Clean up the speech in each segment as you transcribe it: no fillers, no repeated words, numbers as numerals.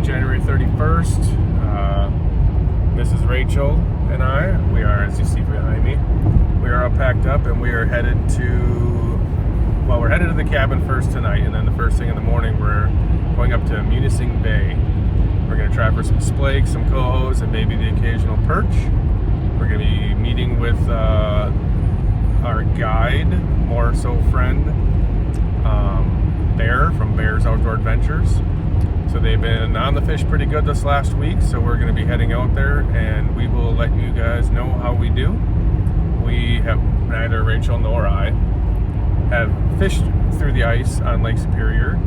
January 31st. Mrs. Rachel and I, we are, as you see behind me, we are all packed up and we are headed to, well, we're headed to the cabin first tonight, and then the first thing in the morning we're going up to Munising Bay. We're going to try for some splake, some cohos, and maybe the occasional perch. We're going to be meeting with our guide, more so friend, Bear from Bear's Outdoor Adventures. So they've been on the fish pretty good this last week, so we're going to be heading out there and we will let you guys know how we do. We have, neither Rachel nor I have fished through the ice on Lake Superior.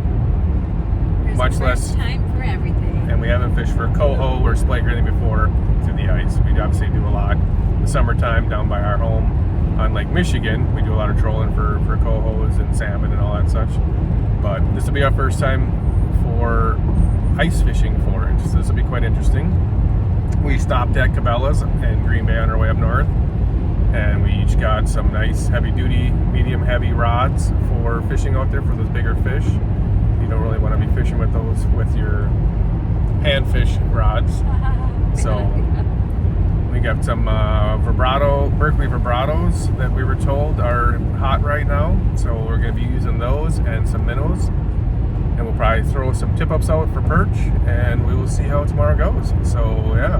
There's much a less time for everything. And we haven't fished for coho or splake or anything before through the ice. We obviously do a lot in the summertime down by our home on Lake Michigan. We do a lot of trolling for cohos and salmon and all that such. But this will be our first time for ice fishing for it, so this will be quite interesting. We stopped at Cabela's in Green Bay on our way up north, and we each got some nice heavy duty, medium heavy rods for fishing out there for those bigger fish. You don't really want to be fishing with those with your panfish rods. So we got some Berkeley vibratos that we were told are hot right now, so we're going to be using those and some minnows. And we'll probably throw some tip-ups out for perch, and we will see how tomorrow goes. So, yeah.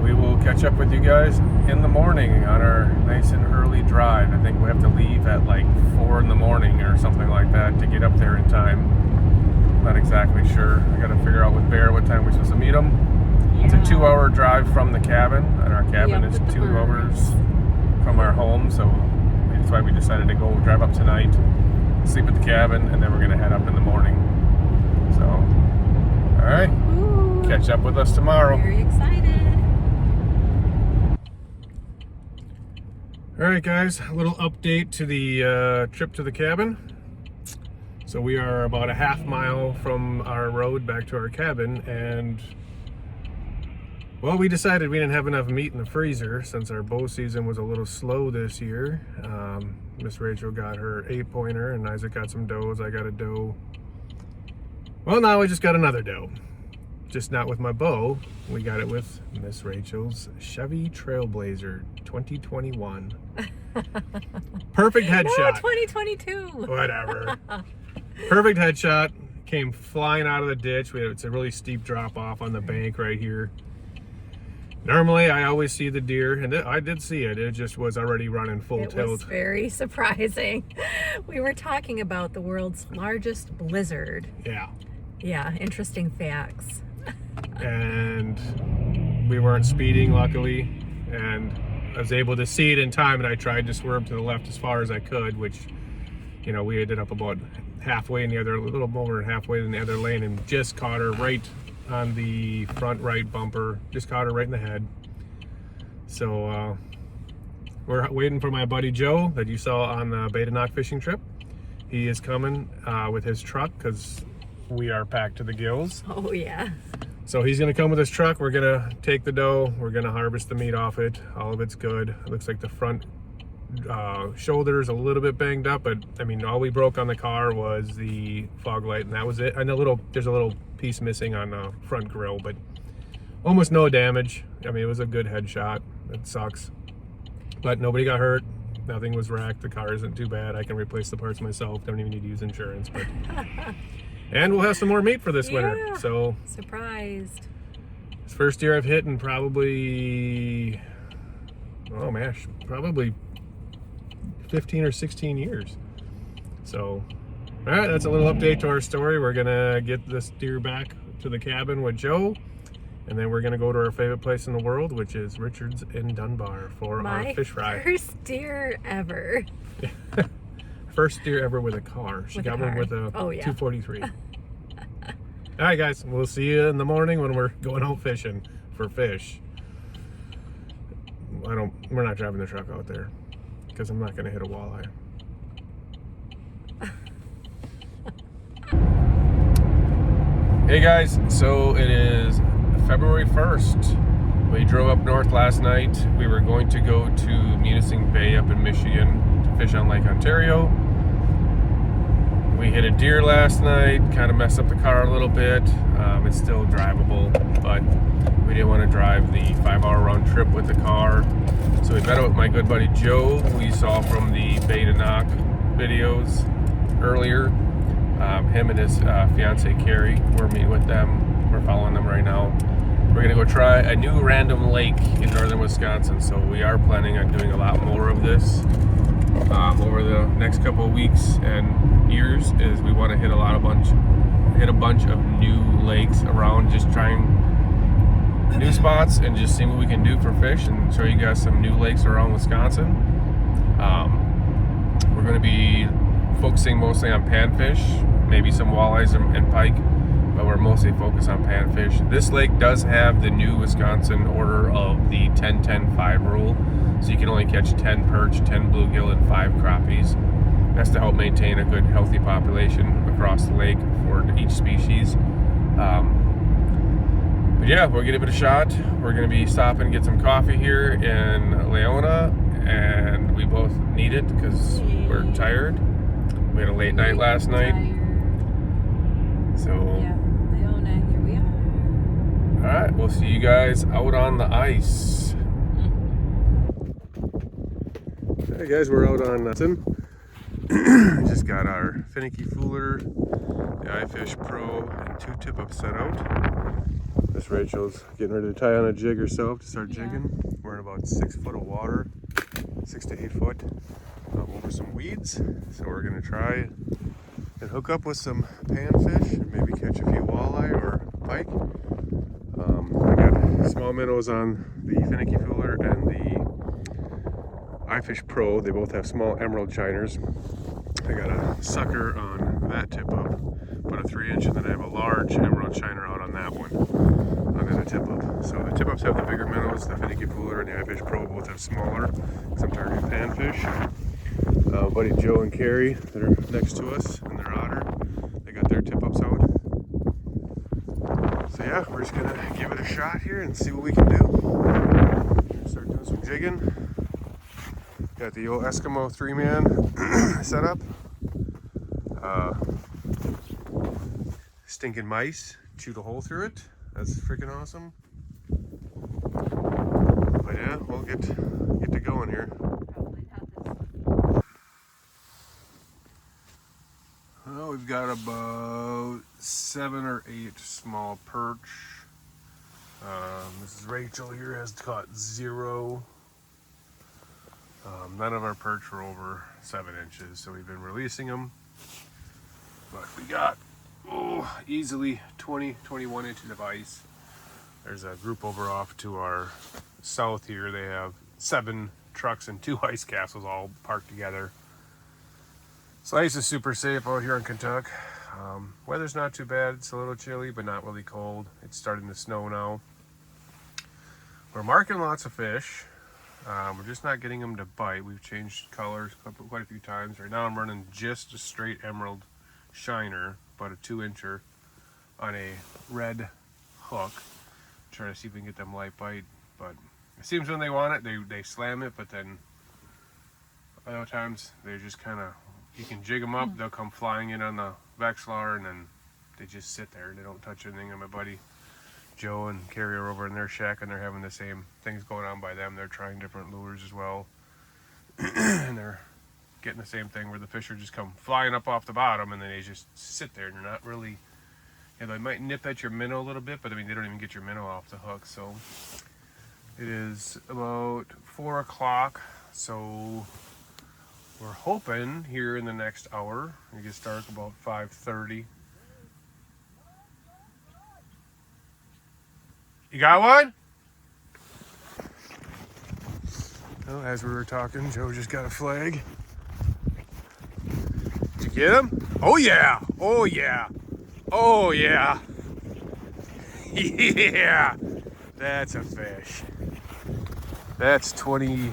We will catch up with you guys in the morning on our nice and early drive. I think we have to leave at like 4 in the morning or something like that to get up there in time. Not exactly sure. I got to figure out with Bear what time we're supposed to meet him. Yeah. It's a 2-hour drive from the cabin, and our cabin is 2 hours from our home. So that's why we decided to go drive up tonight, sleep at the cabin, and then we're gonna head up in the morning. So, all right, Ooh, catch up with us tomorrow. Very excited. All right, guys, a little update to the trip to the cabin. So we are about a half mile from our road back to our cabin, and well, we decided we didn't have enough meat in the freezer since our bow season was a little slow this year. Miss Rachel got her 8-pointer and Isaac got some does. I got a doe. Well, now I just got another doe. Just not with my bow. We got it with Miss Rachel's Chevy Trailblazer 2021. Perfect headshot. No, 2022. Whatever. Perfect headshot. Came flying out of the ditch. It's a really steep drop off on the bank right here. Normally, I always see the deer, and I did see it. It just was already running full tilt. It was very surprising. We were talking about the world's largest blizzard. Yeah. Yeah, interesting facts. And we weren't speeding, luckily, and I was able to see it in time, and I tried to swerve to the left as far as I could, which, you know, we ended up about halfway in the other, a little more than halfway in the other lane, and just caught her right on the front right bumper. Just caught her right in the head. So we're waiting for my buddy Joe that you saw on the Beta Knock fishing trip. He is coming with his truck because we are packed to the gills. Oh yeah. So he's gonna come with his truck. We're gonna take the doe. We're gonna harvest the meat off it. All of it's good. It looks like the front shoulder's a little bit banged up, but I mean, all we broke on the car was the fog light, and that was it. And there's a little piece missing on the front grill, but almost no damage. I mean, it was a good headshot. It sucks, but nobody got hurt. Nothing was wrecked. The car isn't too bad. I can replace the parts myself. Don't even need to use insurance. But and we'll have some more meat for this winter. So surprised. It's first year I've hit in probably, oh man, probably 15 or 16 years. So, all right, that's a little update to our story. We're gonna get this deer back to the cabin with Joe, and then we're gonna go to our favorite place in the world, which is Richard's in Dunbar for our fish fry. My first deer ever. First deer ever with a car. She got one with a 243. All right, guys, we'll see you in the morning when we're going out fishing for fish. We're not driving the truck out there because I'm not going to hit a walleye. Hey guys, so it is February 1st. We drove up north last night. We were going to go to Munising Bay up in Michigan to fish on Lake Ontario. We hit a deer last night, kind of messed up the car a little bit. It's still drivable, but we didn't want to drive the 5-hour round trip with the car. So we met up with my good buddy Joe, who you saw from the Beta Knock videos earlier. Him and his fiance Carrie, we're meeting with them. We're following them right now. We're gonna go try a new random lake in northern Wisconsin. So we are planning on doing a lot more of this over the next couple of weeks and years. Is we want to hit a bunch of new lakes around, just trying new spots and just seeing what we can do for fish and show you guys some new lakes around Wisconsin. We're going to be focusing mostly on panfish, maybe some walleyes and pike, but we're mostly focused on panfish. This lake does have the new Wisconsin order of the 10-10-5 rule, so you can only catch 10 perch, 10 bluegill, and 5 crappies. That's to help maintain a good, healthy population across the lake for each species. But yeah, we'll give it a shot. We're going to be stopping and get some coffee here in Leona, and we both need it because we're tired. We had a late night last night. So, yeah, Leona, here we are. All right, we'll see you guys out on the ice. Hey guys, we're out on just got our finicky fooler, the iFish Pro, and 2 tip-ups set out. Miss Rachel's getting ready to tie on a jig herself to start jigging. We're in about 6 foot of water, 6 to 8 foot, over some weeds. So we're gonna try and hook up with some panfish and maybe catch a few walleye or pike. I got small minnows on the finicky fooler and the iFish Pro. They both have small emerald shiners. I got a sucker on that tip up, about a 3-inch, and then I have a large emerald shiner out on that one, on the tip up. So the tip ups have the bigger minnows, the finicky fooler and the iFish Pro both have smaller, because I'm targeting panfish. Buddy Joe and Carrie, they're next to us, and their otter, they got their tip ups out. So yeah, we're just gonna give it a shot here and see what we can do. Start doing some jigging. Got the old Eskimo 3-man set up. Stinking mice chewed a hole through it. That's freaking awesome. But yeah, we'll get to going here. Well, we've got about 7 or 8 small perch. Mrs. Rachel here has caught 0. None of our perch were over 7 inches, so we've been releasing them. But we got, easily 20, 21 inches of ice. There's a group over off to our south here. They have 7 trucks and 2 ice castles all parked together. So ice is super safe out here in Kentucky. Weather's not too bad. It's a little chilly, but not really cold. It's starting to snow now. We're marking lots of fish. We're just not getting them to bite. We've changed colors quite a few times. Right now I'm running just a straight emerald shiner, about a 2-incher on a red hook. Trying to see if we can get them light bite, but it seems when they want it, they slam it, but then other times they just kind of, you can jig them up, they'll come flying in on the Vexlar, and then they just sit there. They don't touch anything. And my buddy Joe and Carrie are over in their shack, and they're having the same things going on by them. They're trying different lures as well. And they're getting the same thing where the fish are just come flying up off the bottom, and then they just sit there, and they're not really, they might nip at your minnow a little bit, but I mean, they don't even get your minnow off the hook. So it is about 4 o'clock. So we're hoping here in the next hour, it gets dark about 5:30. You got one? Well, as we were talking, Joe just got a flag. Did you get him? Oh yeah! Oh yeah! Oh yeah! Yeah! That's a fish. That's 20,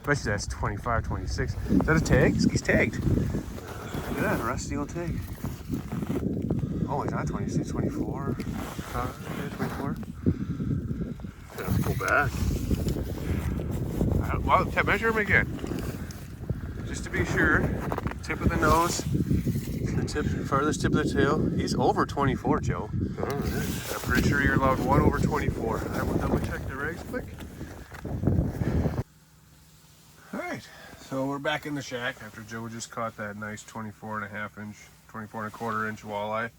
especially that's 25, 26. Is that a tag? He's tagged. Look at that, a rusty old tag. Oh, he's not 26, 24. 24. Let's pull back. Well, measure him again. Just to be sure. Tip of the nose. the tip, farthest tip of the tail. He's over 24, Joe. Oh, I'm pretty sure you're allowed one over 24. I will double check the regs quick. All right, so we're back in the shack after Joe just caught that nice 24.5 inch, 24.25 inch walleye.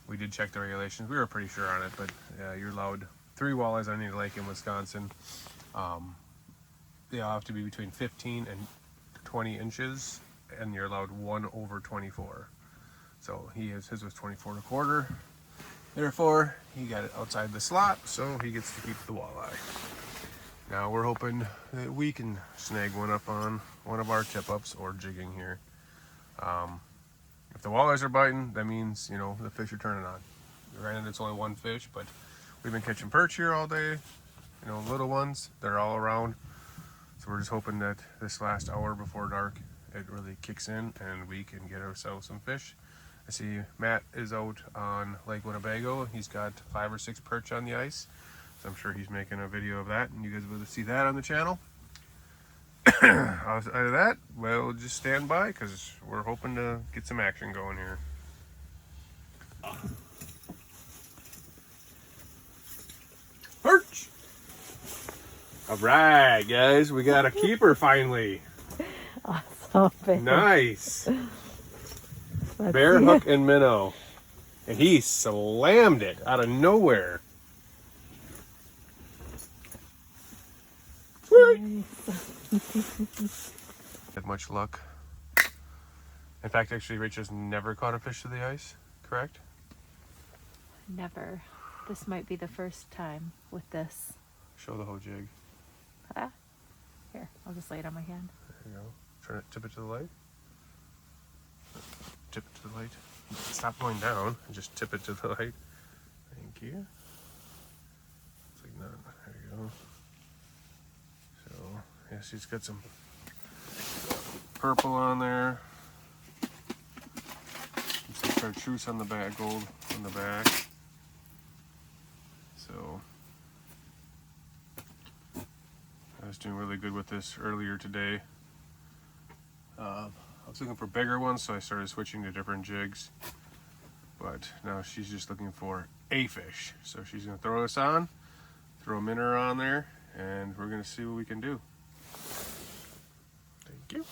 We did check the regulations. We were pretty sure on it, but you're allowed 3 walleyes on any lake in Wisconsin. They all have to be between 15 and 20 inches, and you're allowed 1 over 24. So his was 24.25. Therefore, he got it outside the slot, so he gets to keep the walleye. Now we're hoping that we can snag one up on one of our tip-ups or jigging here. If the walleyes are biting, that means, you know, the fish are turning on. Granted, it's only one fish, but we've been catching perch here all day. You know, little ones, they're all around. So we're just hoping that this last hour before dark, it really kicks in and we can get ourselves some fish. I see Matt is out on Lake Winnebago. He's got 5 or 6 perch on the ice. So I'm sure he's making a video of that, and you guys will see that on the channel. Outside of that, well, just stand by because we're hoping to get some action going here. Perch! All right, guys, we got a keeper finally. Awesome. Nice. Let's Bear see hook it. and minnow. And he slammed it out of nowhere. Had much luck. In fact, actually, Rachel's never caught a fish to the ice, correct? Never. This might be the first time with this. Show the whole jig. Ah. Here, I'll just lay it on my hand. There you go. Try to tip it to the light. Tip it to the light. Stop going down and just tip it to the light. Thank you. It's like none. There you go. So, yeah, she's got some purple on there. Some chartreuse on the back, gold on the back. So, I was doing really good with this earlier today. I was looking for bigger ones, so I started switching to different jigs. But now she's just looking for a fish. So she's gonna throw us on, throw a minnow on there, and we're gonna see what we can do. Thank you.